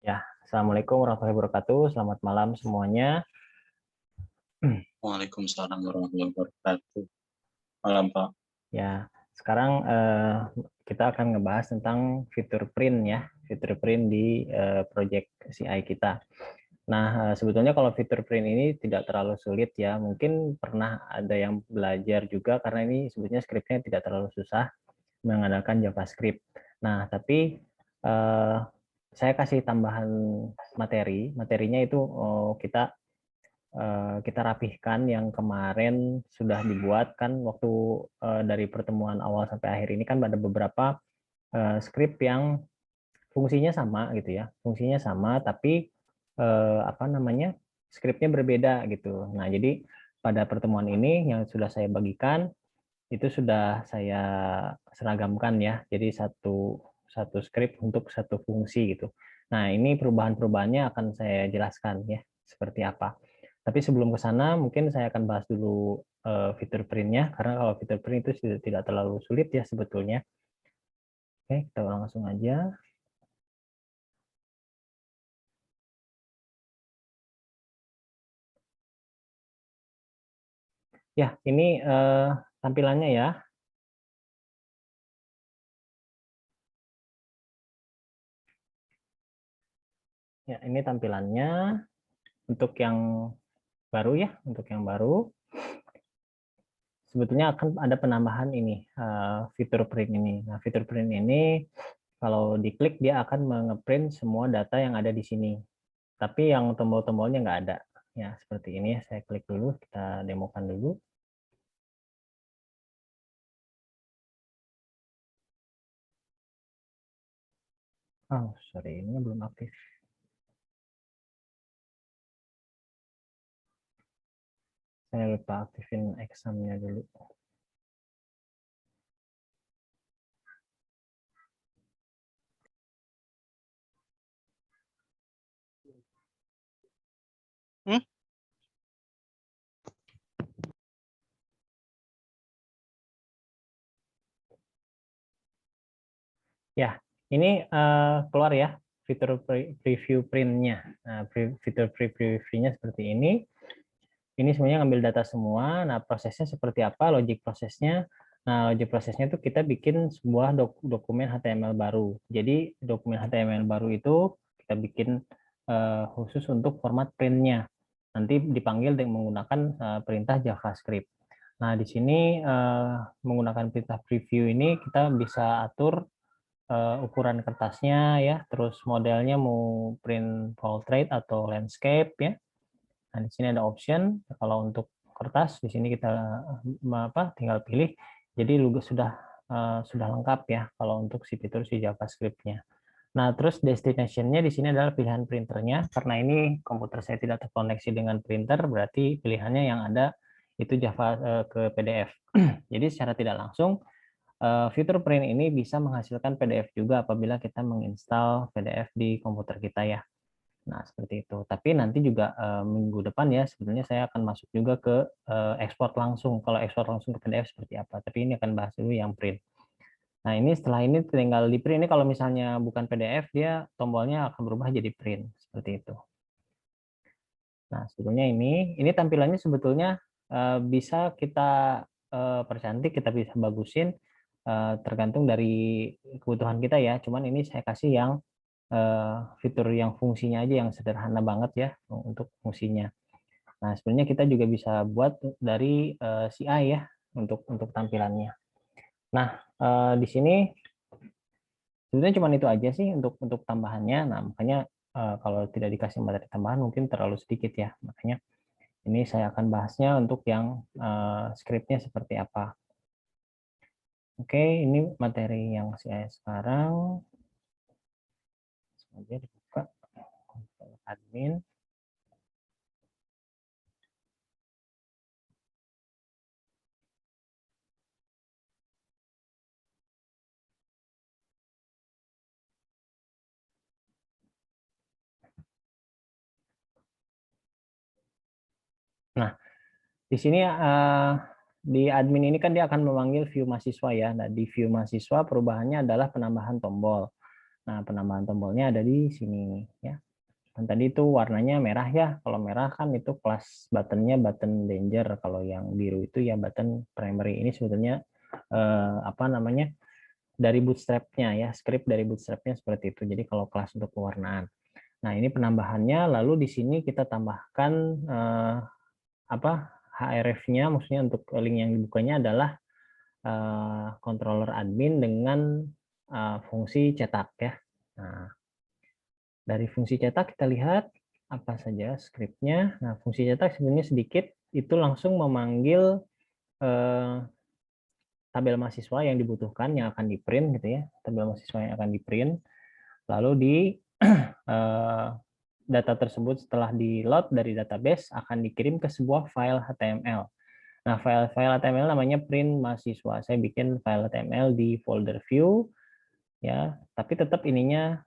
Ya, Assalamualaikum warahmatullahi wabarakatuh. Selamat malam semuanya. Waalaikumsalam warahmatullahi wabarakatuh. Malam, Pak. Ya, sekarang kita akan ngebahas tentang fitur print ya, fitur print di project CI kita. Nah, sebetulnya kalau fitur print ini tidak terlalu sulit ya. Mungkin pernah ada yang belajar juga karena ini sebetulnya skripnya tidak terlalu susah mengandalkan JavaScript. Nah, tapi eh, saya kasih tambahan materi. Materinya itu kita rapihkan yang kemarin sudah dibuat kan waktu dari pertemuan awal sampai akhir ini kan ada beberapa skrip yang fungsinya sama gitu ya, fungsinya sama tapi apa namanya skripnya berbeda gitu. Nah jadi pada pertemuan ini yang sudah saya bagikan itu sudah saya seragamkan ya, jadi satu satu skrip untuk satu fungsi gitu. Nah ini perubahan-perubahannya akan saya jelaskan ya seperti apa. Tapi sebelum ke sana, mungkin saya akan bahas dulu fitur print-nya, karena kalau fitur print itu tidak terlalu sulit ya sebetulnya. Oke, kita langsung aja. Ya, ini tampilannya ya. Ya, ini tampilannya untuk yang baru ya, untuk yang baru. Sebetulnya akan ada penambahan ini, fitur print ini. Nah, fitur print ini kalau diklik dia akan mengeprint semua data yang ada di sini. Tapi yang tombol-tombolnya nggak ada. Ya, seperti ini ya. Saya klik dulu, kita demokan dulu. Oh, sorry, ini belum aktif. Saya lupa aktifin examnya dulu. Hmm? Ya, ini keluar ya fitur preview print-nya. Nah, fitur preview-nya seperti ini. Ini semuanya ngambil data semua. Nah, prosesnya seperti apa? Logic prosesnya. Nah, logic prosesnya itu kita bikin sebuah dokumen HTML baru. Jadi, dokumen HTML baru itu kita bikin khusus untuk format print-nya. Nanti dipanggil dengan menggunakan perintah JavaScript. Nah, di sini menggunakan perintah preview ini kita bisa atur ukuran kertasnya ya, terus modelnya mau print portrait atau landscape ya. Nah, di sini ada option. Kalau untuk kertas di sini kita tinggal pilih. Jadi sudah lengkap ya kalau untuk si fitur si JavaScript-nya. Nah, terus destination-nya di sini adalah pilihan printernya. Karena ini komputer saya tidak terkoneksi dengan printer, berarti pilihannya yang ada itu Java ke PDF. Jadi secara tidak langsung fitur print ini bisa menghasilkan PDF juga apabila kita menginstal PDF di komputer kita ya. Nah, seperti itu. Tapi nanti juga minggu depan ya, sebenarnya saya akan masuk juga ke ekspor langsung. Kalau ekspor langsung ke PDF seperti apa. Tapi ini akan bahas dulu yang print. Nah, ini setelah ini tinggal di print. Ini kalau misalnya bukan PDF, dia tombolnya akan berubah jadi print. Seperti itu. Nah, sebetulnya ini tampilannya sebetulnya bisa kita percantik, kita bisa bagusin, tergantung dari kebutuhan kita ya. Cuman ini saya kasih yang fitur yang fungsinya aja yang sederhana banget ya untuk fungsinya. Nah, sebenarnya kita juga bisa buat dari CI ya untuk tampilannya. Nah, di sini sebenarnya cuma itu aja sih untuk tambahannya. Nah, makanya kalau tidak dikasih materi tambahan mungkin terlalu sedikit ya. Makanya ini saya akan bahasnya untuk yang skripnya seperti apa. Oke, ini materi yang saya sekarang. Sengaja dibuka admin. Nah, di sini di admin ini kan dia akan memanggil view mahasiswa ya. Nah, di view mahasiswa perubahannya adalah penambahan tombol. Nah, penambahan tombolnya ada di sini ya. Dan tadi itu warnanya merah ya. Kalau merah kan itu kelas buttonnya button danger. Kalau yang biru itu ya button primary. Ini sebetulnya apa namanya, dari bootstrap-nya ya, script dari bootstrap-nya seperti itu. Jadi kalau kelas untuk pewarnaan. Nah, ini penambahannya. Lalu di sini kita tambahkan apa, href-nya, maksudnya untuk link yang dibukanya adalah controller admin dengan fungsi cetak ya. Nah, dari fungsi cetak kita lihat apa saja script-nya. Nah, fungsi cetak sebenarnya sedikit, itu langsung memanggil tabel mahasiswa yang dibutuhkan, yang akan di-print gitu ya, tabel mahasiswa yang akan di-print. Lalu di data tersebut setelah di-load dari database akan dikirim ke sebuah file HTML. Nah, file HTML namanya print mahasiswa. Saya bikin file HTML di folder view ya, tapi tetap ininya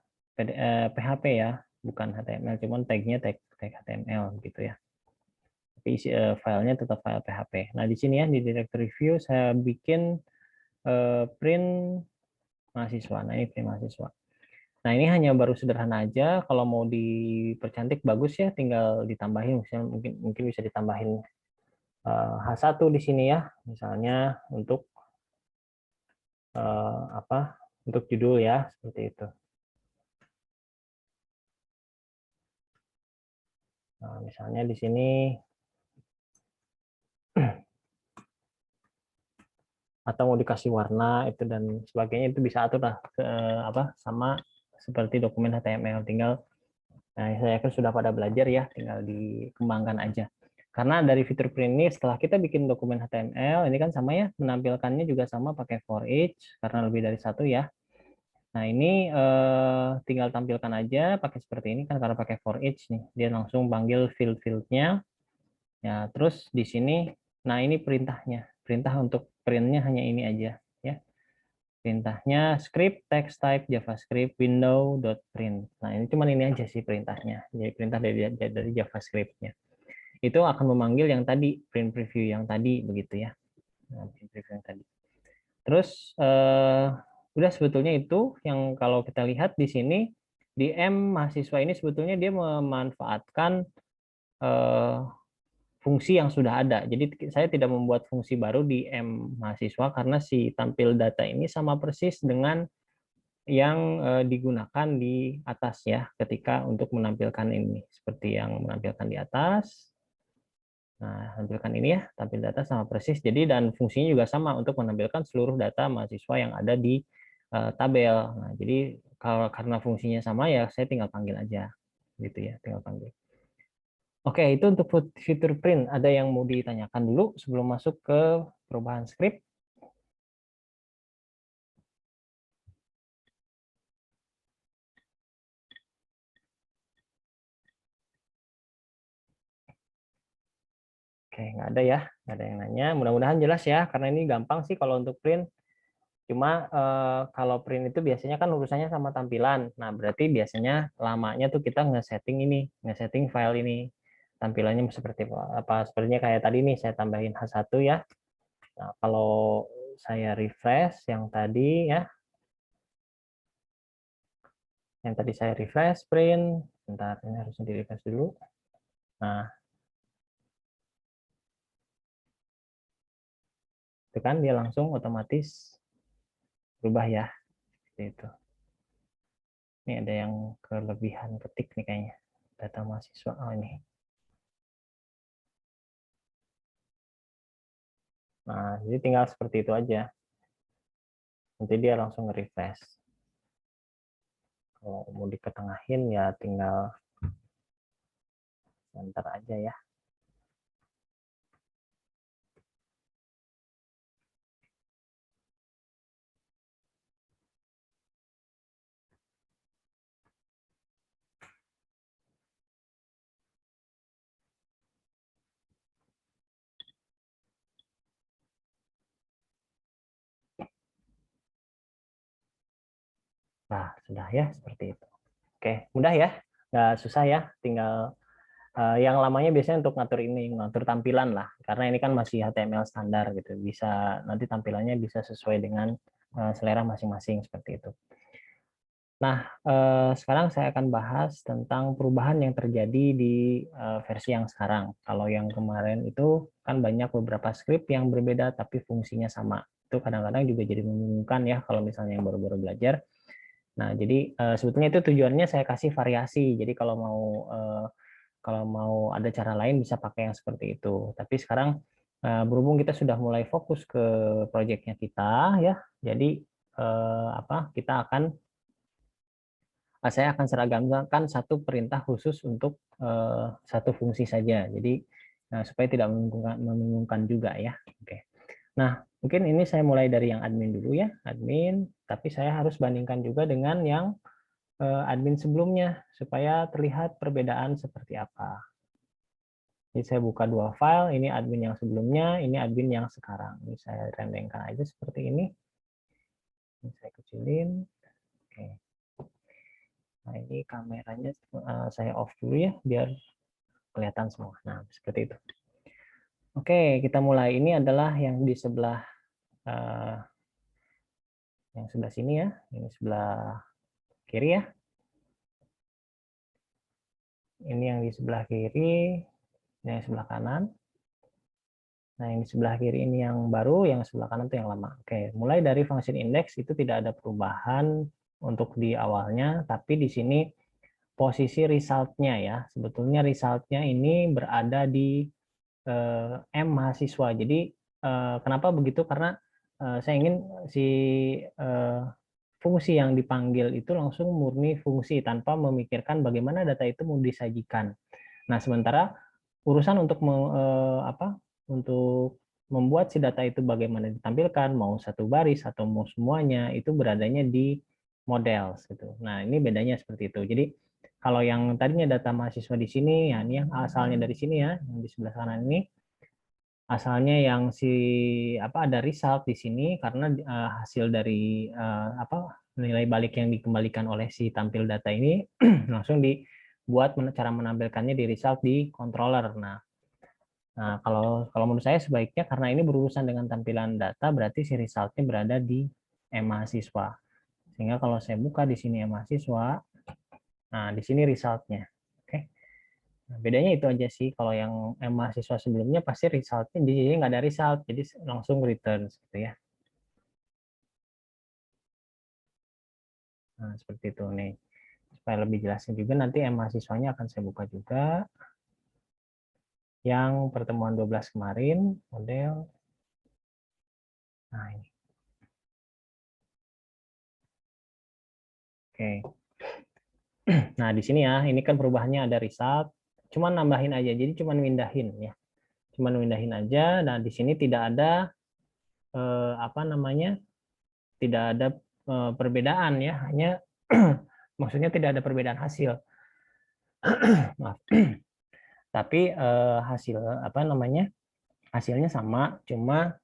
PHP ya, bukan HTML, cuman tag-nya tag HTML gitu ya. Tapi filenya tetap file PHP. Nah, di sini ya di directory view saya bikin print mahasiswa. Nah, ini print mahasiswa. Nah, ini hanya baru sederhana aja. Kalau mau dipercantik bagus ya, tinggal ditambahin, misalnya mungkin bisa ditambahin H1 di sini ya, misalnya untuk apa? Untuk judul ya, seperti itu. Nah, misalnya di sini atau mau dikasih warna itu dan sebagainya, itu bisa atur lah apa sama seperti dokumen HTML. Tinggal, nah saya yakin sudah pada belajar ya, tinggal dikembangkan aja. Karena dari fitur print ini setelah kita bikin dokumen HTML ini kan sama ya, menampilkannya juga sama pakai for each karena lebih dari satu ya. Nah, ini tinggal tampilkan aja pakai seperti ini kan, karena pakai for each nih, dia langsung panggil field-fieldnya ya. Terus di sini, nah ini perintahnya, perintah untuk printnya hanya ini aja ya. Perintahnya script text type javascript window.print. Nah, ini cuman ini aja sih perintahnya, jadi perintah dari javascript-nya itu akan memanggil yang tadi print preview yang tadi begitu ya. Nah, print preview yang tadi. Terus udah, sebetulnya itu yang kalau kita lihat di sini di M mahasiswa ini sebetulnya dia memanfaatkan fungsi yang sudah ada. Jadi saya tidak membuat fungsi baru di M mahasiswa karena si tampil data ini sama persis dengan yang digunakan di atas ya, ketika untuk menampilkan ini seperti yang menampilkan di atas. Nah, tampilkan ini ya, tampil data sama persis. Jadi dan fungsinya juga sama untuk menampilkan seluruh data mahasiswa yang ada di tabel. Nah, jadi kalau karena fungsinya sama ya saya tinggal panggil aja gitu ya, tinggal panggil. Oke, itu untuk fitur print. Ada yang mau ditanyakan dulu sebelum masuk ke perubahan script? Oke, nggak ada ya, nggak ada yang nanya. Mudah-mudahan jelas ya, karena ini gampang sih kalau untuk print. Cuma kalau print itu biasanya kan urusannya sama tampilan. Nah, berarti biasanya lamanya tuh kita nge-setting ini, nge-setting file ini. Tampilannya seperti apa? Sepertinya kayak tadi nih, saya tambahin H1 ya. Nah, kalau saya refresh yang tadi ya, yang tadi saya refresh print, bentar, ini harusnya di refresh dulu. Nah, itu kan dia langsung otomatis berubah ya, seperti itu. Ini ada yang kelebihan ketik nih kayaknya, data mahasiswa. Oh, ini. Nah, jadi tinggal seperti itu aja. Nanti dia langsung nge-refresh. Kalau mau diketengahin ya tinggal enter aja ya. Nah, sudah ya seperti itu. Oke, mudah ya, nggak susah ya. Tinggal yang lamanya biasanya untuk ngatur ini, ngatur tampilan lah. Karena ini kan masih HTML standar gitu. Bisa nanti tampilannya bisa sesuai dengan selera masing-masing seperti itu. Nah, sekarang saya akan bahas tentang perubahan yang terjadi di versi yang sekarang. Kalau yang kemarin itu kan banyak beberapa script yang berbeda tapi fungsinya sama. Itu kadang-kadang juga jadi membingungkan ya kalau misalnya yang baru-baru belajar. Nah, jadi sebetulnya itu tujuannya saya kasih variasi. Jadi kalau mau ada cara lain bisa pakai yang seperti itu. Tapi sekarang berhubung kita sudah mulai fokus ke proyeknya kita ya, jadi kita akan saya akan seragamkan satu perintah khusus untuk satu fungsi saja. Jadi supaya tidak membingungkan juga ya. Oke. Nah, mungkin ini saya mulai dari yang admin dulu ya, admin. Tapi saya harus bandingkan juga dengan yang admin sebelumnya supaya terlihat perbedaan seperti apa. Jadi saya buka dua file, ini admin yang sebelumnya, ini admin yang sekarang. Ini saya rendengkan aja seperti ini. Ini saya kecilin. Oke. Nah, ini kameranya saya off dulu ya, biar kelihatan semua. Nah, seperti itu. Oke, kita mulai. Ini adalah yang di sebelah yang sebelah sini ya. Ini sebelah kiri ya. Ini yang di sebelah kiri, ini yang sebelah kanan. Nah, yang di sebelah kiri ini yang baru, yang sebelah kanan itu yang lama. Oke, mulai dari function index itu tidak ada perubahan untuk di awalnya, tapi di sini posisi result-nya ya. Sebetulnya result-nya ini berada di M mahasiswa. Jadi kenapa begitu? Karena saya ingin si fungsi yang dipanggil itu langsung murni fungsi tanpa memikirkan bagaimana data itu mau disajikan. Nah, sementara urusan untuk membuat si data itu bagaimana ditampilkan, mau satu baris atau mau semuanya, itu beradanya di model gitu. Nah, ini bedanya seperti itu. Jadi kalau yang tadinya data mahasiswa di sini, ya ini yang asalnya dari sini ya, yang di sebelah kanan ini, asalnya yang ada result di sini karena hasil dari nilai balik yang dikembalikan oleh si tampil data ini langsung dibuat cara menampilkannya di result di controller. Nah, kalau menurut saya sebaiknya karena ini berurusan dengan tampilan data berarti si resultnya berada di mahasiswa. Sehingga kalau saya buka di sini mahasiswa, nah di sini resultnya. Oke. Nah, bedanya itu aja sih. Kalau yang mahasiswa sebelumnya pasti resultnya di sini nggak ada result, jadi langsung return gitu ya. Nah, seperti itu nih. Supaya lebih jelasnya juga nanti mahasiswanya akan saya buka juga. Yang pertemuan 12 kemarin, model. Nah, ini. Oke. Nah, di sini ya, ini kan perubahannya ada result. Cuman nambahin aja, jadi cuman mindahin ya. Cuman mindahin aja. Nah, di sini tidak ada tidak ada perbedaan ya, hanya maksudnya tidak ada perbedaan hasil. Maaf. Tapi hasilnya sama, cuma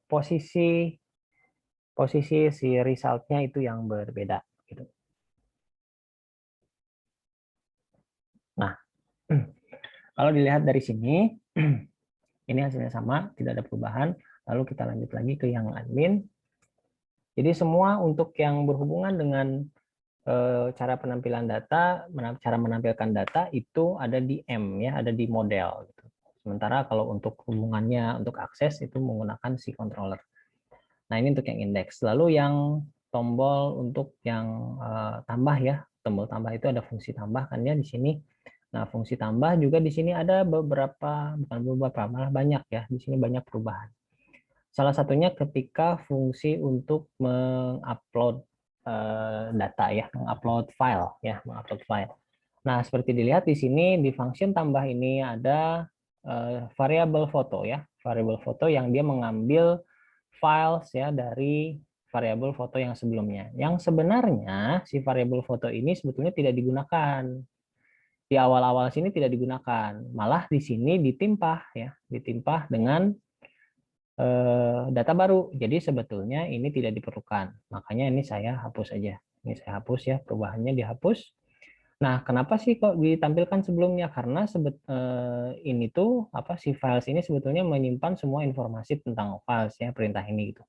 posisi si resultnya itu yang berbeda gitu. Nah, kalau dilihat dari sini ini hasilnya sama, tidak ada perubahan. Lalu kita lanjut lagi ke yang admin. Jadi semua untuk yang berhubungan dengan cara penampilan data, cara menampilkan data itu ada di M ya, ada di model gitu. Sementara kalau untuk hubungannya untuk akses itu menggunakan si controller. Nah, ini untuk yang indeks. Lalu yang tombol untuk yang tambah ya, tombol tambah itu ada fungsi tambah kan ya di sini. Nah, fungsi tambah juga di sini ada bukan beberapa, malah banyak ya. Di sini banyak perubahan. Salah satunya ketika fungsi untuk mengupload data ya, mengupload file ya, mengupload file. Nah, seperti dilihat di sini di function tambah ini ada variabel foto ya, variabel foto yang dia mengambil files ya dari variabel foto yang sebelumnya. Yang sebenarnya si variabel foto ini sebetulnya tidak digunakan. Di awal-awal sini tidak digunakan, malah di sini ditimpah ya, ditimpah dengan data baru. Jadi sebetulnya ini tidak diperlukan. Makanya ini saya hapus aja. Ini saya hapus ya, perubahannya dihapus. Nah, kenapa sih kok ditampilkan sebelumnya? Karena ini tuh si files ini sebetulnya menyimpan semua informasi tentang files ya, perintah ini gitu.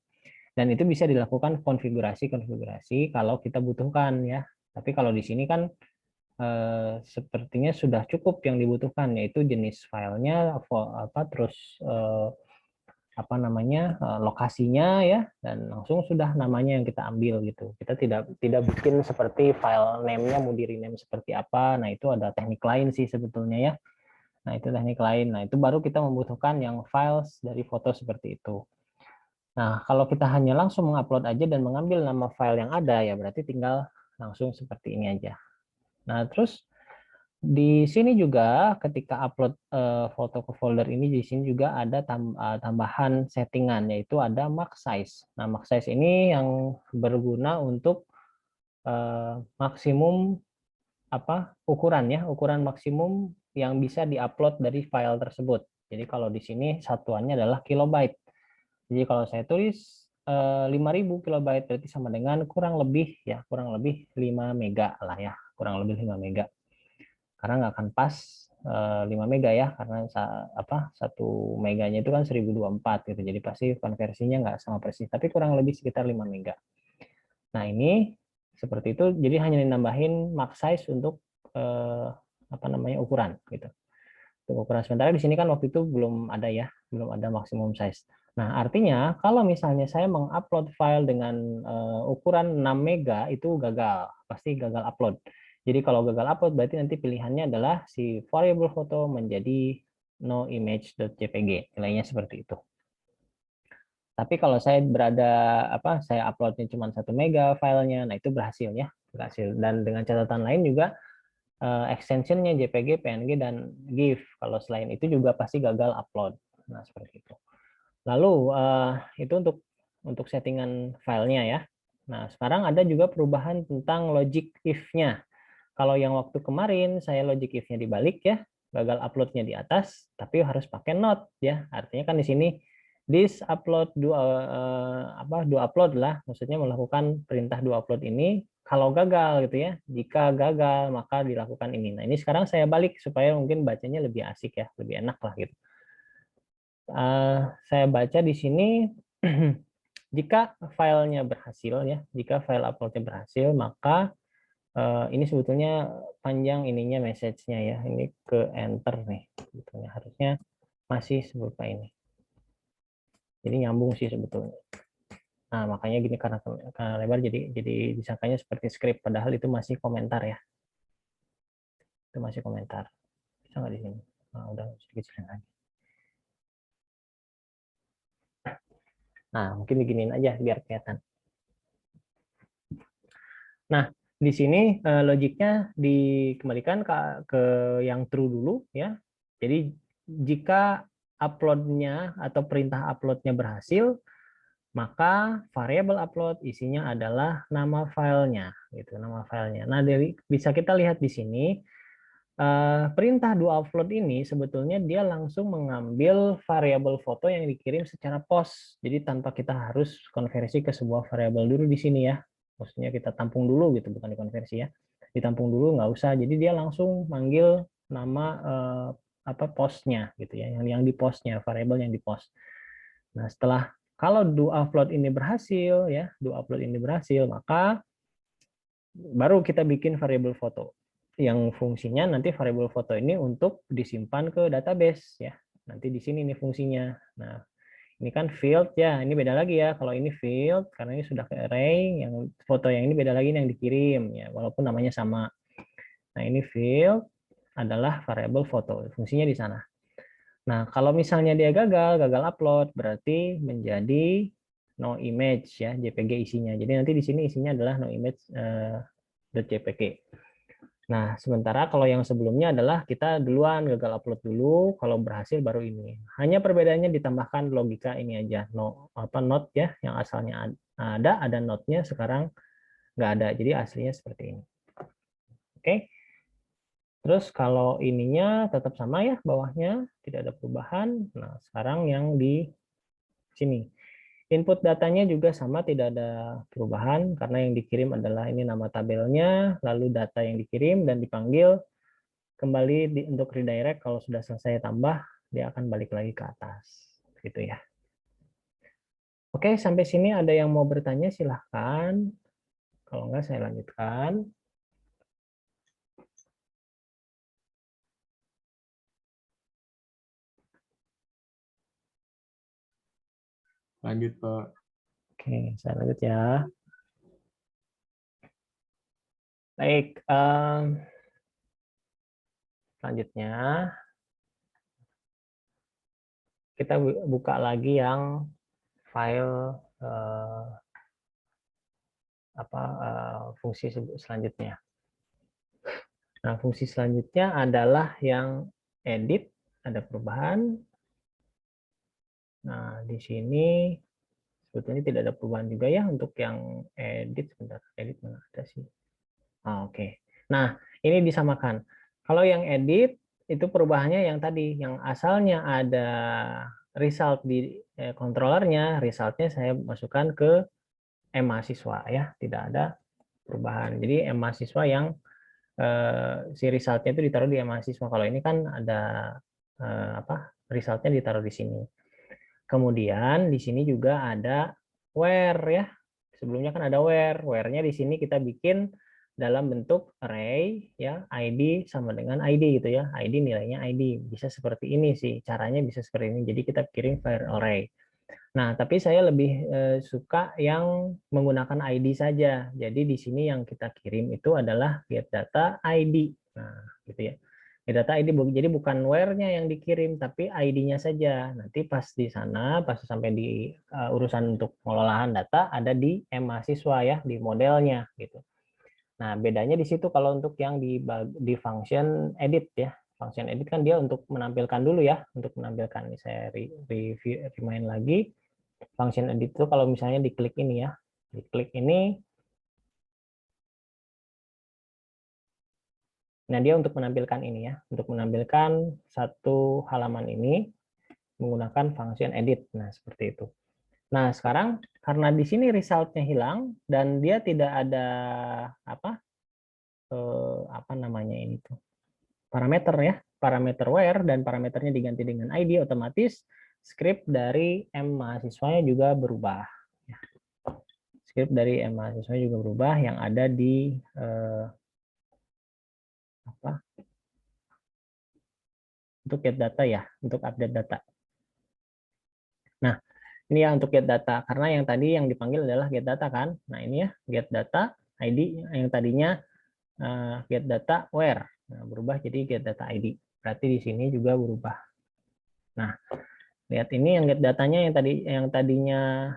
Dan itu bisa dilakukan konfigurasi kalau kita butuhkan ya. Tapi kalau di sini kan sepertinya sudah cukup yang dibutuhkan, yaitu jenis filenya, terus apa namanya, lokasinya ya, dan langsung sudah namanya yang kita ambil gitu. Kita tidak bikin seperti file name-nya mau di rename seperti apa. Nah itu ada teknik lain sih sebetulnya ya. Nah itu teknik lain. Nah itu baru kita membutuhkan yang files dari foto seperti itu. Nah, kalau kita hanya langsung mengupload aja dan mengambil nama file yang ada, ya berarti tinggal langsung seperti ini aja. Nah, terus di sini juga ketika upload foto ke folder ini, di sini juga ada tambahan settingan, yaitu ada max size. Nah, max size ini yang berguna untuk maksimum ukuran ya, ukuran maksimum yang bisa diupload dari file tersebut. Jadi kalau di sini satuannya adalah kilobyte. Jadi kalau saya tulis 5000 kilobyte berarti sama dengan kurang lebih 5 mega lah ya, kurang lebih 5 mega. Karena nggak akan pas 5 mega ya, karena 1 meganya itu kan 1024 gitu. Jadi pasti konversinya nggak sama persis, tapi kurang lebih sekitar 5 mega. Nah, ini seperti itu, jadi hanya dinambahin max size untuk ukuran gitu. Untuk ukuran sementara di sini kan waktu itu belum ada maksimum size. Nah, artinya kalau misalnya saya mengupload file dengan ukuran 6 mega itu pasti gagal upload. Jadi kalau gagal upload berarti nanti pilihannya adalah si variable foto menjadi no image.jpg, nilainya seperti itu. Tapi kalau saya saya uploadnya cuma 1 mega filenya, nah itu berhasil ya, berhasil. Dan dengan catatan lain juga extensionnya JPG, PNG, dan GIF. Kalau selain itu juga pasti gagal upload. Nah seperti itu. Lalu itu untuk settingan filenya ya. Nah sekarang ada juga perubahan tentang logic if-nya. Kalau yang waktu kemarin saya logic if-nya dibalik ya, gagal upload-nya di atas, tapi harus pakai not ya. Artinya kan di sini this upload do upload lah, maksudnya melakukan perintah do upload ini kalau gagal gitu ya. Jika gagal maka dilakukan ini. Nah, ini sekarang saya balik supaya mungkin bacanya lebih asik ya, lebih enak lah gitu. Saya baca di sini jika filenya berhasil ya, jika file uploadnya berhasil maka ini sebetulnya panjang ininya message-nya ya. Ini ke enter nih. Sebetulnya harusnya masih serupa ini. Jadi nyambung sih sebetulnya. Nah, makanya gini karena lebar jadi disangkanya seperti script padahal itu masih komentar ya. Itu masih komentar. Bisa nggak di sini? Nah, udah sedikit lagi. Nah, mungkin diginiin aja biar kelihatan. Nah, di sini logiknya dikembalikan ke yang true dulu ya. Jadi jika uploadnya atau perintah uploadnya berhasil, maka variabel upload isinya adalah nama filenya, gitu, nama filenya. Nah, bisa kita lihat di sini perintah do upload ini sebetulnya dia langsung mengambil variabel foto yang dikirim secara post. Jadi tanpa kita harus konversi ke sebuah variabel dulu di sini ya. Maksudnya kita tampung dulu gitu, bukan dikonversi ya. Ditampung dulu nggak usah. Jadi dia langsung manggil nama postnya gitu ya, yang di postnya, variabel yang di post. Nah, setelah kalau do upload ini berhasil ya, do upload ini berhasil, maka baru kita bikin variabel foto yang fungsinya nanti variabel foto ini untuk disimpan ke database ya. Nanti di sini nih fungsinya. Nah, ini kan field ya, ini beda lagi ya. Kalau ini field karena ini sudah ke array, yang foto yang ini beda lagi yang dikirim ya, walaupun namanya sama. Nah, ini field adalah variabel foto, fungsinya di sana. Nah, kalau misalnya dia gagal upload berarti menjadi no image ya, JPG isinya. Jadi nanti di sini isinya adalah no image .jpg. Nah, sementara kalau yang sebelumnya adalah kita duluan gagal upload dulu, kalau berhasil baru ini. Hanya perbedaannya ditambahkan logika ini aja, not ya, yang asalnya ada not-nya sekarang nggak ada. Jadi aslinya seperti ini. Oke. Terus kalau ininya tetap sama ya, bawahnya tidak ada perubahan. Nah, sekarang yang di sini. Input datanya juga sama, tidak ada perubahan karena yang dikirim adalah ini nama tabelnya, lalu data yang dikirim dan dipanggil kembali untuk redirect. Kalau sudah selesai tambah, dia akan balik lagi ke atas. Gitu ya. Oke, sampai sini ada yang mau bertanya, silahkan. Kalau enggak, saya lanjutkan. Lanjut, Pak. Oke, saya lanjut ya. Baik, selanjutnya kita buka lagi yang file fungsi selanjutnya. Nah, fungsi selanjutnya adalah yang edit, ada perubahan. Nah, di sini sebetulnya tidak ada perubahan juga ya untuk yang edit. Sebentar, edit mana ada sih? Oke. Nah, ini disamakan. Kalau yang edit itu perubahannya yang tadi, yang asalnya ada result di controllernya, resultnya saya masukkan ke mahasiswa ya, tidak ada perubahan. Jadi mahasiswa yang si resultnya itu ditaruh di mahasiswa. Kalau ini kan ada resultnya ditaruh di sini. Kemudian di sini juga ada where ya. Sebelumnya kan ada where. Where-nya di sini kita bikin dalam bentuk array ya, ID sama dengan ID gitu ya. ID nilainya ID. Bisa seperti ini sih. Caranya bisa seperti ini. Jadi kita kirim var array. Nah, tapi saya lebih suka yang menggunakan ID saja. Jadi di sini yang kita kirim itu adalah get data ID. Nah, gitu ya. Get data ID, jadi bukan where-nya yang dikirim, tapi ID-nya saja. Nanti pas di sana, pas sampai di urusan untuk pengelolaan data, ada di mahasiswa ya, di modelnya gitu. Nah, bedanya di situ kalau untuk yang di function edit ya. Function edit kan dia untuk menampilkan dulu ya, untuk menampilkan. Ini saya remind lagi. Function edit itu kalau misalnya diklik ini ya, diklik ini, nah dia untuk menampilkan ini ya, untuk menampilkan satu halaman ini menggunakan function edit. Nah seperti itu. Nah sekarang karena di sini resultnya hilang dan dia tidak ada apa namanya ini tuh parameter ya, parameter where dan parameternya diganti dengan ID, otomatis script dari mahasiswanya juga berubah. Script dari mahasiswa juga berubah yang ada di untuk get data ya, untuk update data. Nah, ini ya untuk get data karena yang tadi yang dipanggil adalah get data kan. Nah, ini ya get data ID yang tadinya get data where. Nah, berubah jadi get data ID. Berarti di sini juga berubah. Nah, lihat ini yang get datanya yang tadinya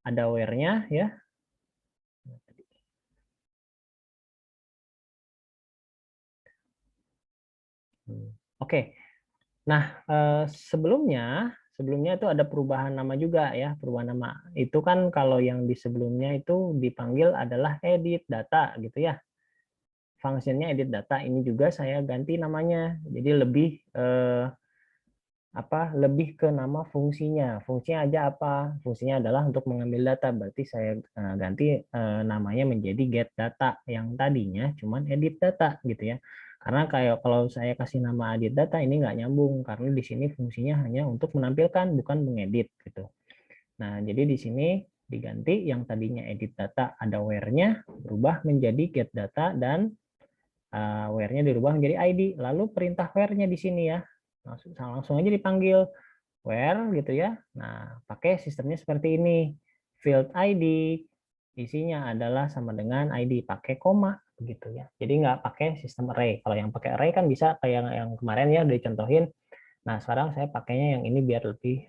ada where-nya ya. Oke. Nah, sebelumnya itu ada perubahan nama juga ya. Perubahan nama itu kan kalau yang di sebelumnya itu dipanggil adalah edit data gitu ya. Fungsinya edit data, ini juga saya ganti namanya. Jadi lebih lebih ke nama fungsinya. Fungsinya aja apa? Fungsinya adalah untuk mengambil data. Berarti saya ganti namanya menjadi get data yang tadinya cuman edit data gitu ya. Karena kayak kalau saya kasih nama edit data ini nggak nyambung karena di sini fungsinya hanya untuk menampilkan bukan mengedit gitu. Nah, jadi di sini diganti yang tadinya edit data ada where-nya berubah menjadi get data dan where-nya dirubah menjadi ID. Lalu perintah where-nya di sini ya. Langsung aja dipanggil where gitu ya. Nah, pakai sistemnya seperti ini. Field ID isinya adalah sama dengan ID pakai koma begitu ya. Jadi nggak pakai sistem array. Kalau yang pakai array kan bisa kayak yang kemarin ya udah dicontohin. Nah, sekarang saya pakainya yang ini biar lebih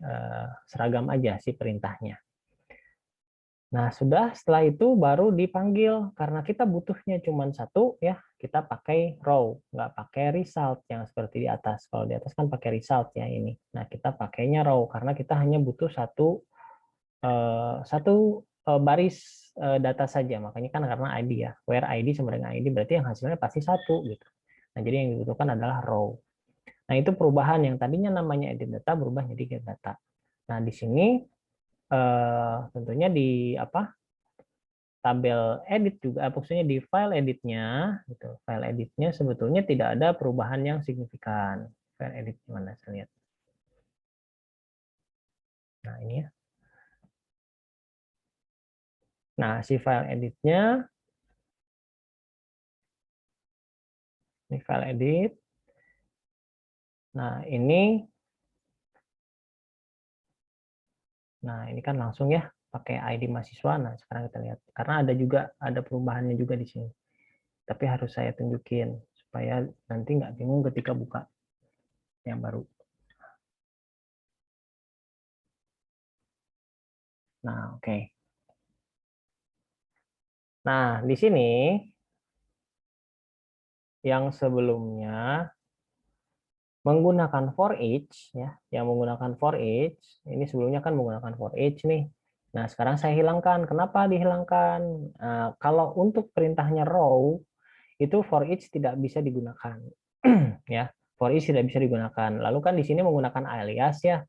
seragam aja sih perintahnya. Nah, setelah itu baru dipanggil karena kita butuhnya cuma satu ya, kita pakai row, nggak pakai result yang seperti di atas. Kalau di atas kan pakai result ya ini. Nah, kita pakainya row karena kita hanya butuh satu baris data saja. Makanya kan karena ID ya, where ID sama dengan ID berarti yang hasilnya pasti satu gitu. Nah, jadi yang dibutuhkan adalah row. Nah, itu perubahan yang tadinya namanya edit data berubah jadi get data. Nah, di sini tentunya di tabel edit juga, maksudnya di file editnya, gitu. File editnya sebetulnya tidak ada perubahan yang signifikan. File edit gimana saya lihat. Nah, ini ya. Nah, si file editnya, ini file edit. Nah, ini kan langsung ya pakai ID mahasiswa. Nah, sekarang kita lihat. Karena ada perubahannya juga di sini. Tapi harus saya tunjukin supaya nanti nggak bingung ketika buka yang baru. Nah, oke. Nah, di sini yang sebelumnya menggunakan for each ya, yang menggunakan for each, ini sebelumnya kan menggunakan for each nih. Nah, sekarang saya hilangkan. Kenapa dihilangkan? Kalau untuk perintahnya row itu for each tidak bisa digunakan. Ya, for each tidak bisa digunakan. Lalu kan di sini menggunakan alias ya.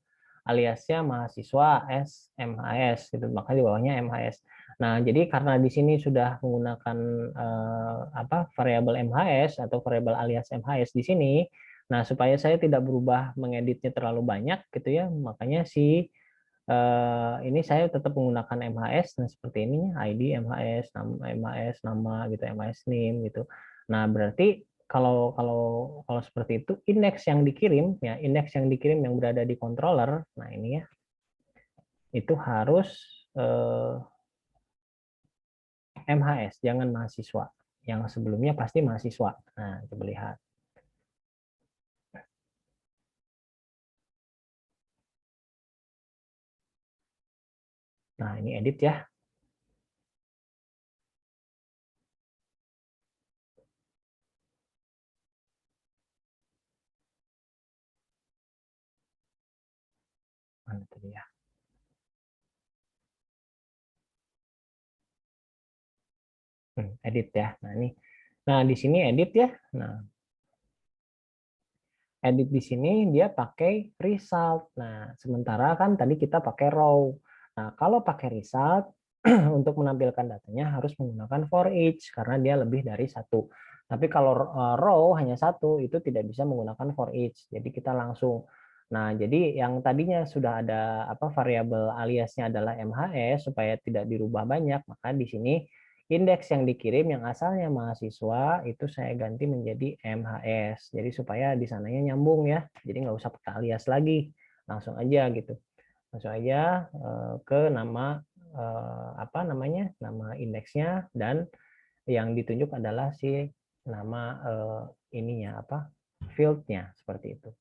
Aliasnya mahasiswa S MHS gitu, maka di bawahnya MHS. Nah, jadi karena di sini sudah menggunakan variabel MHS atau variabel alias MHS di sini, nah supaya saya tidak berubah mengeditnya terlalu banyak gitu ya, makanya ini saya tetap menggunakan MHS. Nah, seperti ini ID MHS, nama gitu, MHS name gitu. Nah, berarti kalau seperti itu indeks yang dikirim yang berada di controller, nah ini ya, itu harus MHS, jangan mahasiswa. Yang sebelumnya pasti mahasiswa. Nah, coba lihat. Nah, ini edit ya. Mana tadi ya? Edit ya. Nah, ini. Nah, di sini edit ya. Nah, edit di sini dia pakai result. Nah, sementara kan tadi kita pakai row. Nah, kalau pakai result untuk menampilkan datanya harus menggunakan for each karena dia lebih dari satu. Tapi kalau row hanya satu itu tidak bisa menggunakan for each. Jadi kita langsung. Nah, jadi yang tadinya sudah ada variabel aliasnya adalah MHS supaya tidak dirubah banyak, maka di sini indeks yang dikirim yang asalnya mahasiswa itu saya ganti menjadi MHS. Jadi supaya di sananya nyambung ya. Jadi nggak usah pakai alias lagi, langsung aja gitu. Langsung aja ke nama nama indeksnya, dan yang ditunjuk adalah si nama fieldnya seperti itu.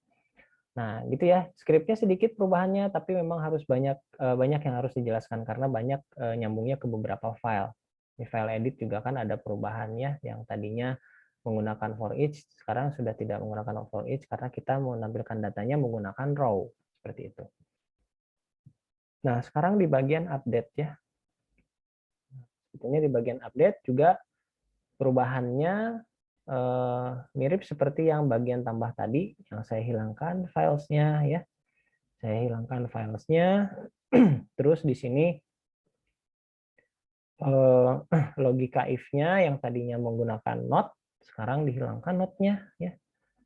Nah, gitu ya. Skripnya sedikit perubahannya, tapi memang harus banyak yang harus dijelaskan karena banyak nyambungnya ke beberapa file. Di file edit juga kan ada perubahannya, yang tadinya menggunakan for each, sekarang sudah tidak menggunakan for each karena kita menampilkan datanya menggunakan row seperti itu. Nah, sekarang di bagian update ya. Sebetulnya di bagian update juga perubahannya mirip seperti yang bagian tambah tadi, yang saya hilangkan filesnya ya. Saya hilangkan filesnya. Terus di sini logika if-nya yang tadinya menggunakan not, sekarang dihilangkan not-nya ya.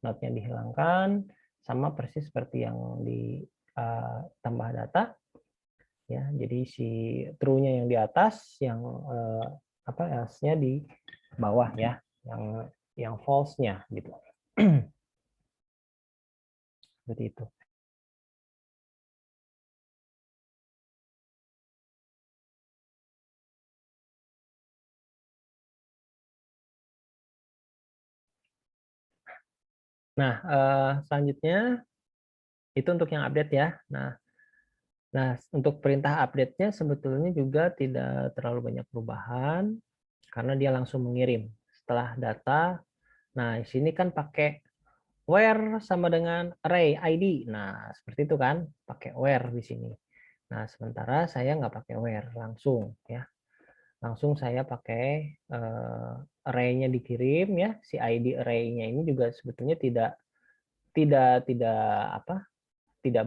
Not-nya dihilangkan, sama persis seperti yang di tambah data ya. Jadi si true-nya yang di atas, yang else-nya di bawah ya, yang false-nya gitu. Seperti itu. Nah, selanjutnya itu untuk yang update ya. Nah, untuk perintah update-nya sebetulnya juga tidak terlalu banyak perubahan karena dia langsung mengirim setelah data. Nah, di sini kan pakai where sama dengan array ID. Nah, seperti itu kan, pakai where di sini. Nah, sementara saya nggak pakai where, langsung ya. Langsung saya pakai array-nya dikirim ya. Si ID array-nya ini juga sebetulnya tidak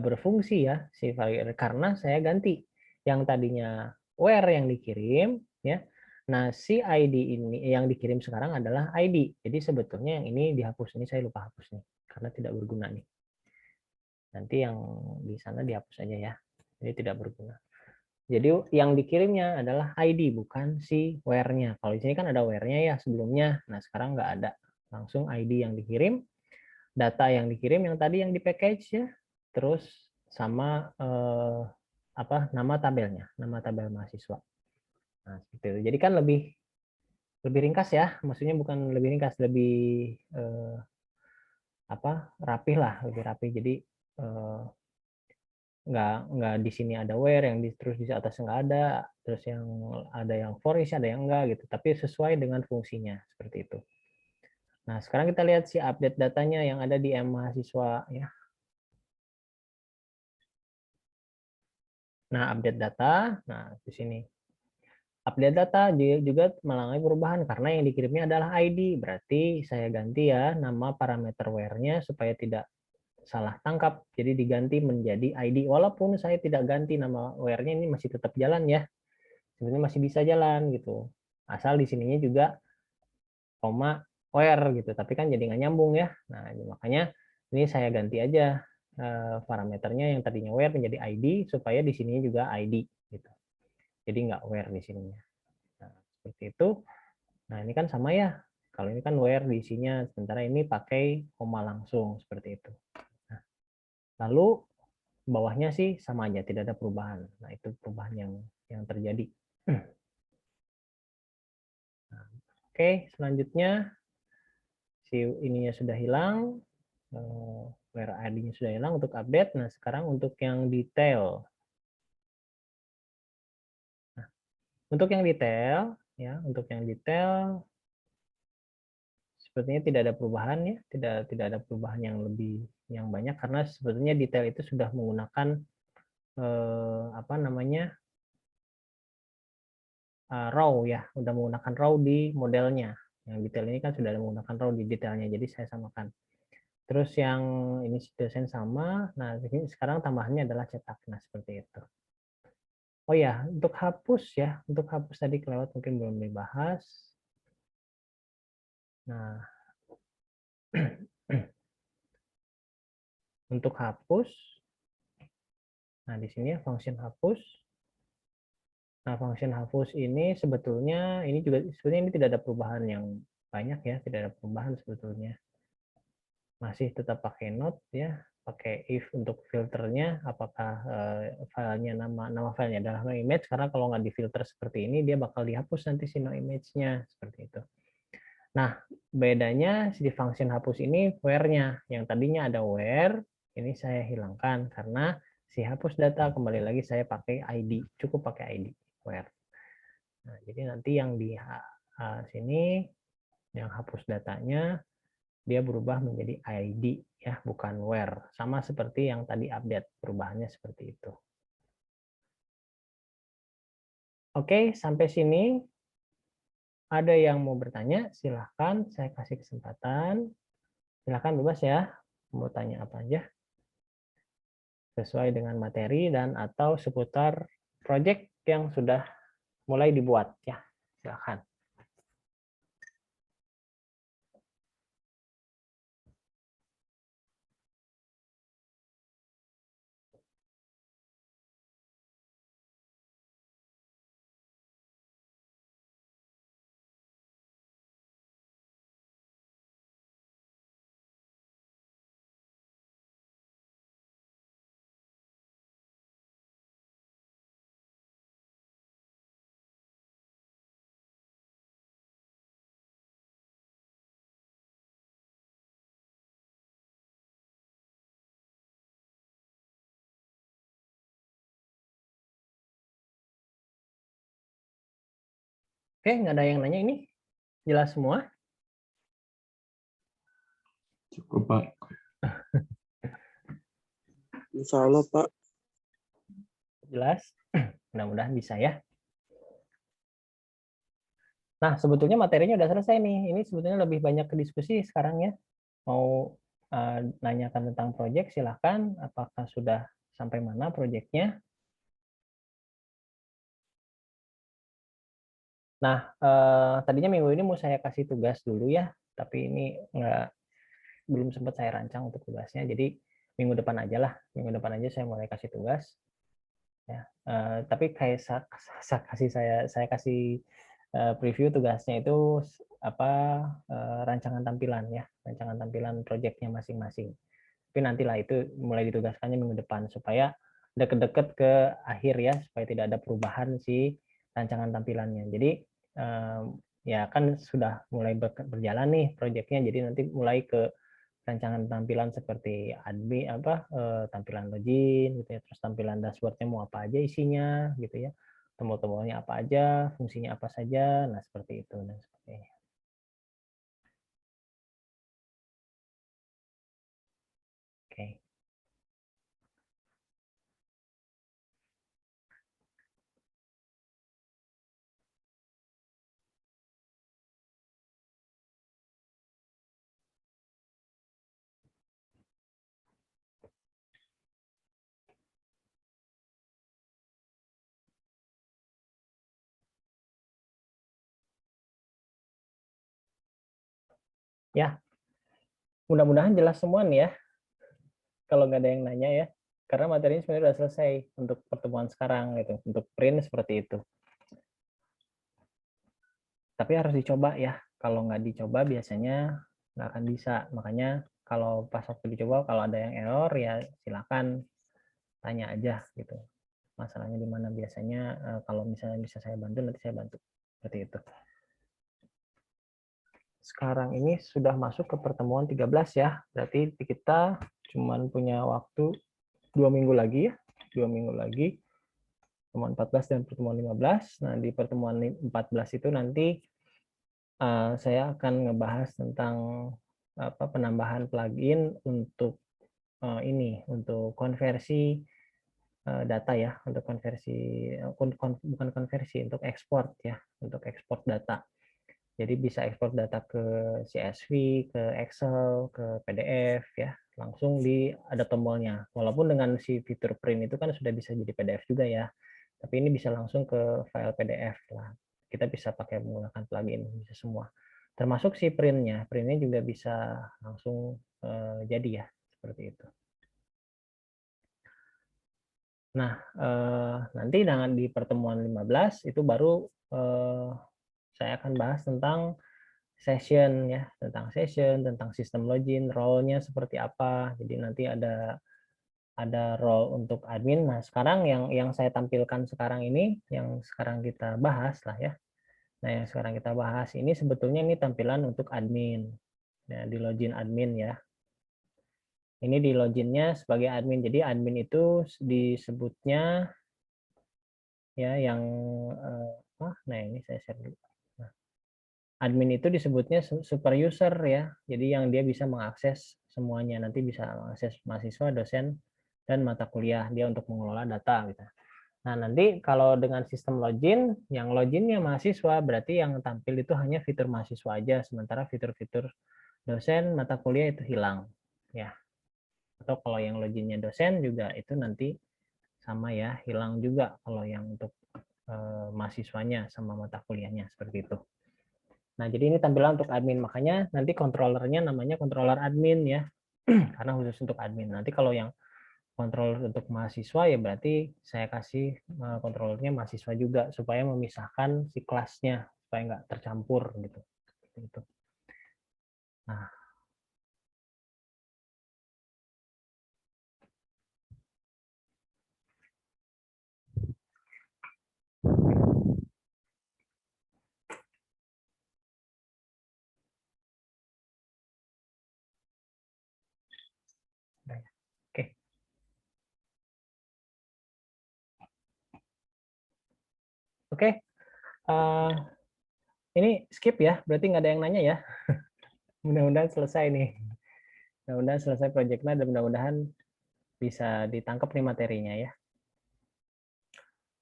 berfungsi ya si variabel, karena saya ganti yang tadinya where yang dikirim ya. Nah, si ID ini yang dikirim sekarang adalah ID. Jadi sebetulnya yang ini dihapus, ini saya lupa hapus nih karena tidak berguna nih. Nanti yang di sana dihapus aja ya. Jadi tidak berguna. Jadi yang dikirimnya adalah ID, bukan si where-nya. Kalau di sini kan ada where-nya ya sebelumnya. Nah, sekarang nggak ada. Langsung ID yang dikirim, data yang dikirim yang tadi yang di package ya, terus sama nama tabelnya, nama tabel mahasiswa. Nah, seperti itu. Jadi kan lebih ringkas ya, maksudnya bukan lebih ringkas, lebih rapih lah, lebih rapih. Jadi nggak di sini ada where, yang terus di atas nggak ada, terus yang ada yang for isi, ada yang enggak gitu, tapi sesuai dengan fungsinya seperti itu. Nah, sekarang kita lihat si update datanya yang ada di mahasiswa ya. Nah, update data, nah di sini. Update data juga mengalami perubahan karena yang dikirimnya adalah ID. Berarti saya ganti ya nama parameter where-nya supaya tidak salah tangkap. Jadi diganti menjadi ID. Walaupun saya tidak ganti nama where-nya, ini masih tetap jalan ya. Sebenarnya masih bisa jalan gitu. Asal di sininya juga koma where gitu. Tapi kan jadi nggak nyambung ya. Nah, makanya ini saya ganti aja parameternya yang tadinya where menjadi ID supaya di sininya juga ID gitu. Jadi nggak where di sininya. Nah, seperti itu. Nah, ini kan sama ya. Kalau ini kan where di isinya, sementara ini pakai koma langsung seperti itu. Nah, lalu bawahnya sih sama aja, tidak ada perubahan. Nah, itu perubahan yang terjadi. Nah, oke, selanjutnya si ininya sudah hilang, where ID-nya sudah hilang untuk update. Nah, sekarang untuk yang detail. Nah, untuk yang detail ya, untuk yang detail sepertinya tidak ada perubahan ya, tidak ada perubahan yang banyak karena sebetulnya detail itu sudah menggunakan raw ya, udah menggunakan raw di modelnya. Yang detail ini kan sudah ada menggunakan raw di detailnya, jadi saya samakan. Terus yang ini desain sama, nah ini sekarang tambahannya adalah cetak, nah seperti itu. Oh ya, untuk hapus ya, untuk hapus tadi kelewat mungkin belum dibahas. Nah, untuk hapus, nah di sini ya function hapus. Nah, function hapus ini sebetulnya ini tidak ada perubahan yang banyak ya, tidak ada perubahan sebetulnya. Masih tetap pakai not ya, pakai if untuk filternya apakah filenya nama filenya adalah no image, karena kalau nggak difilter seperti ini dia bakal dihapus nanti si no image-nya seperti itu. Nah, bedanya di function hapus ini where-nya, yang tadinya ada where ini saya hilangkan karena si hapus data kembali lagi saya pakai ID, cukup pakai ID where. Nah, jadi nanti yang di sini yang hapus datanya dia berubah menjadi ID ya, bukan where. Sama seperti yang tadi update, perubahannya seperti itu. Oke, sampai sini ada yang mau bertanya, silahkan saya kasih kesempatan. Silahkan bebas ya, mau tanya apa aja. Sesuai dengan materi dan atau seputar project yang sudah mulai dibuat ya. Silahkan. Oke, nggak ada yang nanya ini? Jelas semua? Cukup, Pak. Insya Allah, Pak. Jelas? Mudah-mudahan bisa ya. Nah, sebetulnya materinya udah selesai nih. Ini sebetulnya lebih banyak ke diskusi sekarang ya. Mau nanyakan tentang proyek, silahkan. Apakah sudah sampai mana proyeknya? Nah, tadinya minggu ini mau saya kasih tugas dulu ya, tapi ini belum sempat saya rancang untuk tugasnya. Jadi minggu depan aja lah. Minggu depan aja saya mulai kasih tugas. Ya. Tapi kayak saya kasih preview tugasnya itu apa rancangan tampilan ya, rancangan tampilan proyeknya masing-masing. Tapi nantilah itu mulai ditugaskannya minggu depan supaya deket-deket ke akhir ya, supaya tidak ada perubahan si rancangan tampilannya. Jadi ya kan sudah mulai berjalan nih proyeknya, jadi nanti mulai ke rancangan tampilan seperti admin tampilan login gitu ya, terus tampilan dashboardnya mau apa aja isinya gitu ya, tombol-tombolnya apa aja, fungsinya apa saja, nah seperti itu dan sebagainya. Oke. Ya, mudah-mudahan jelas semua nih ya. Kalau nggak ada yang nanya ya, karena materinya sebenarnya sudah selesai untuk pertemuan sekarang gitu, untuk print seperti itu. Tapi harus dicoba ya. Kalau nggak dicoba biasanya nggak akan bisa. Makanya kalau pas waktu dicoba, kalau ada yang error ya silakan tanya aja gitu. Masalahnya di mana biasanya, kalau misalnya bisa saya bantu, nanti saya bantu. Seperti itu. Sekarang ini sudah masuk ke pertemuan 13 ya. Berarti kita cuma punya waktu 2 minggu lagi ya. 2 minggu lagi. Pertemuan 14 dan pertemuan 15. Nah, di pertemuan 14 itu nanti saya akan ngebahas tentang penambahan plugin untuk untuk konversi data ya, untuk konversi bukan konversi, untuk ekspor ya, untuk ekspor data. Jadi bisa ekspor data ke CSV, ke Excel, ke PDF ya, langsung ada tombolnya. Walaupun dengan si fitur print itu kan sudah bisa jadi PDF juga ya, tapi ini bisa langsung ke file PDF lah. Kita bisa pakai menggunakan plugin, bisa semua. Termasuk si printnya, printnya juga bisa langsung jadi ya, seperti itu. Nah, nanti di pertemuan 15 itu baru saya akan bahas tentang session ya, tentang session, tentang sistem login, role-nya seperti apa. Jadi nanti ada role untuk admin. Nah, sekarang yang saya tampilkan sekarang ini, yang sekarang kita bahas lah ya. Nah, yang sekarang kita bahas ini sebetulnya ini tampilan untuk admin. Ya, di login admin ya. Ini di loginnya sebagai admin. Jadi admin itu disebutnya ya yang nah ini saya share dulu. Nah, admin itu disebutnya super user ya. Jadi yang dia bisa mengakses semuanya, nanti bisa mengakses mahasiswa, dosen, dan mata kuliah dia untuk mengelola data gitu. Nah, nanti kalau dengan sistem login, yang loginnya mahasiswa berarti yang tampil itu hanya fitur mahasiswa aja, sementara fitur-fitur dosen, mata kuliah itu hilang ya. Atau kalau yang loginnya dosen juga itu nanti sama ya, hilang juga kalau yang untuk mahasiswanya sama mata kuliahnya seperti itu. Nah, jadi ini tampilan untuk admin, makanya nanti controllernya namanya controller admin ya, karena khusus untuk admin. Nanti kalau yang controller untuk mahasiswa ya berarti saya kasih controllernya mahasiswa juga supaya memisahkan si kelasnya supaya nggak tercampur gitu. Gitu. Nah, oke. Oke. Ini skip ya, berarti nggak ada yang nanya ya. Mudah-mudahan selesai nih. Mudah-mudahan selesai proyeknya dan mudah-mudahan bisa ditangkap nih materinya ya.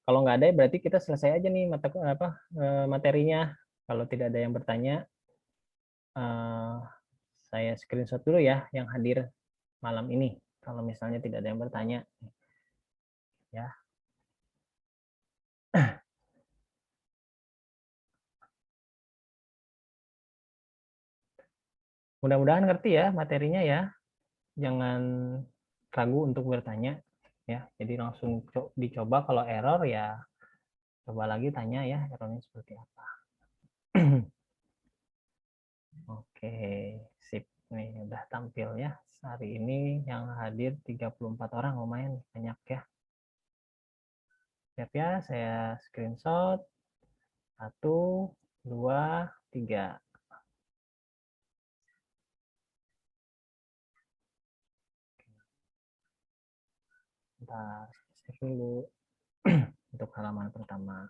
Kalau nggak ada berarti kita selesai aja nih materinya. Kalau tidak ada yang bertanya, saya screenshot dulu ya yang hadir malam ini. Kalau misalnya tidak ada yang bertanya, ya. Mudah-mudahan ngerti ya materinya ya. Jangan ragu untuk bertanya. ya. Jadi langsung dicoba, kalau error ya coba lagi tanya ya errornya seperti apa. Oke, sip. Nih udah tampil ya. Hari ini yang hadir 34 orang, lumayan banyak ya. Siap ya, saya screenshot. 1, 2, 3. Bentar, save dulu untuk halaman pertama.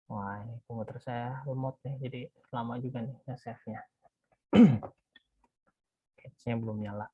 Wah, ini komputer saya remote nih, jadi lama juga nih nge-save-nya. Cache-nya belum nyala.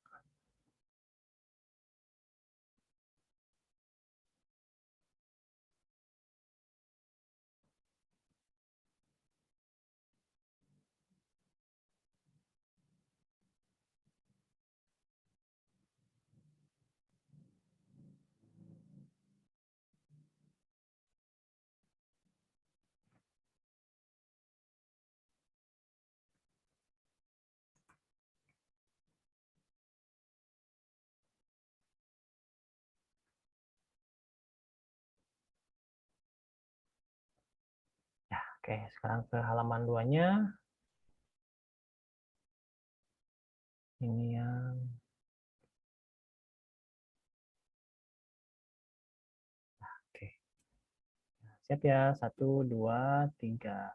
Ya, oke, sekarang ke halaman 2-nya. Ini yang oke. Siap ya, 1, 2, 3.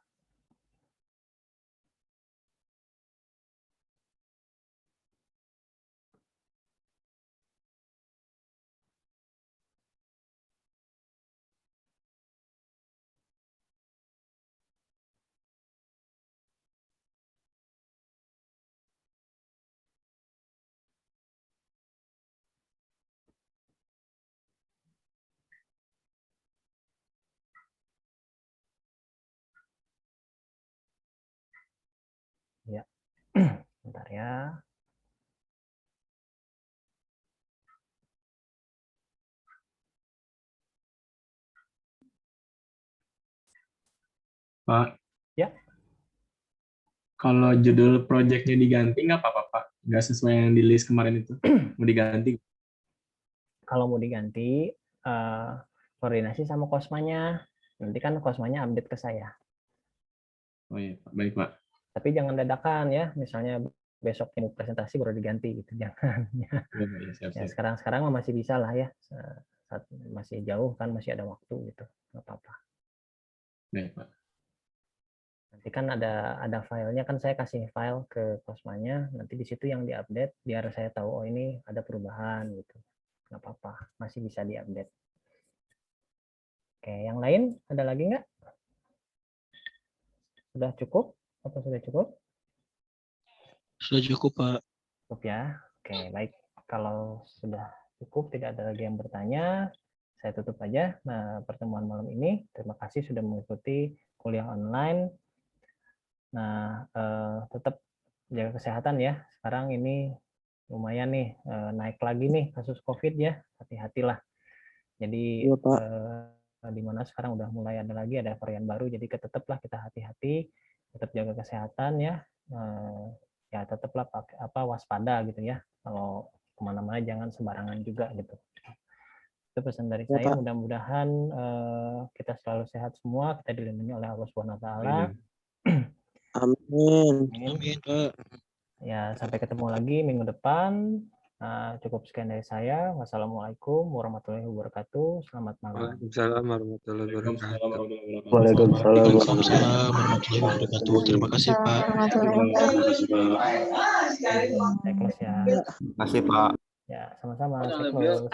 Ya, bentar ya. Pak, Ya, kalau judul projectnya diganti nggak apa-apa, Pak? Nggak sesuai yang di list kemarin itu. Mau diganti? kalau mau diganti, koordinasi sama kosmanya. Nanti kan kosmanya update ke saya. Oh iya, Pak. Baik, Pak. Tapi jangan dadakan ya, misalnya besok mau presentasi baru diganti gitu, jangan. Iya, Pak. Ya, Ya siap-siap. sekarang masih bisa lah ya, masih jauh kan, masih ada waktu gitu, nggak apa-apa. Baik, Pak. Nanti kan ada filenya, kan saya kasih file ke kosmanya, nanti di situ yang diupdate biar saya tahu oh ini ada perubahan gitu, nggak apa-apa, masih bisa diupdate. Oke, yang lain ada lagi nggak? Sudah cukup? Apa sudah cukup? Sudah cukup, Pak. Cukup ya. Oke, baik. Kalau sudah cukup, tidak ada lagi yang bertanya, saya tutup aja pertemuan malam ini. Terima kasih sudah mengikuti kuliah online. Nah, tetap jaga kesehatan ya. Sekarang ini lumayan nih, naik lagi nih kasus COVID ya. Hati-hatilah. Jadi, Iya, Pak. di mana sekarang udah mulai ada varian baru, jadi tetaplah kita hati-hati, tetap jaga kesehatan ya. Ya tetaplah waspada gitu ya. Kalau kemana-mana jangan sembarangan juga gitu. Itu pesan dari Ya, saya. Pak. Mudah-mudahan kita selalu sehat semua, kita dilindungi oleh Allah Subhanahu Wa Taala. Amin. Amin. Pak. Ya, sampai ketemu lagi minggu depan. Cukup sekian dari saya. Wassalamualaikum warahmatullahi wabarakatuh. Selamat malam. Waalaikumsalam warahmatullahi wabarakatuh. Waalaikumsalam. Warahmatullahi wabarakatuh. Terima kasih, Pak. Saya close ya. Terima kasih, Pak. Ya, sama-sama. Saya close.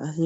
Kasih.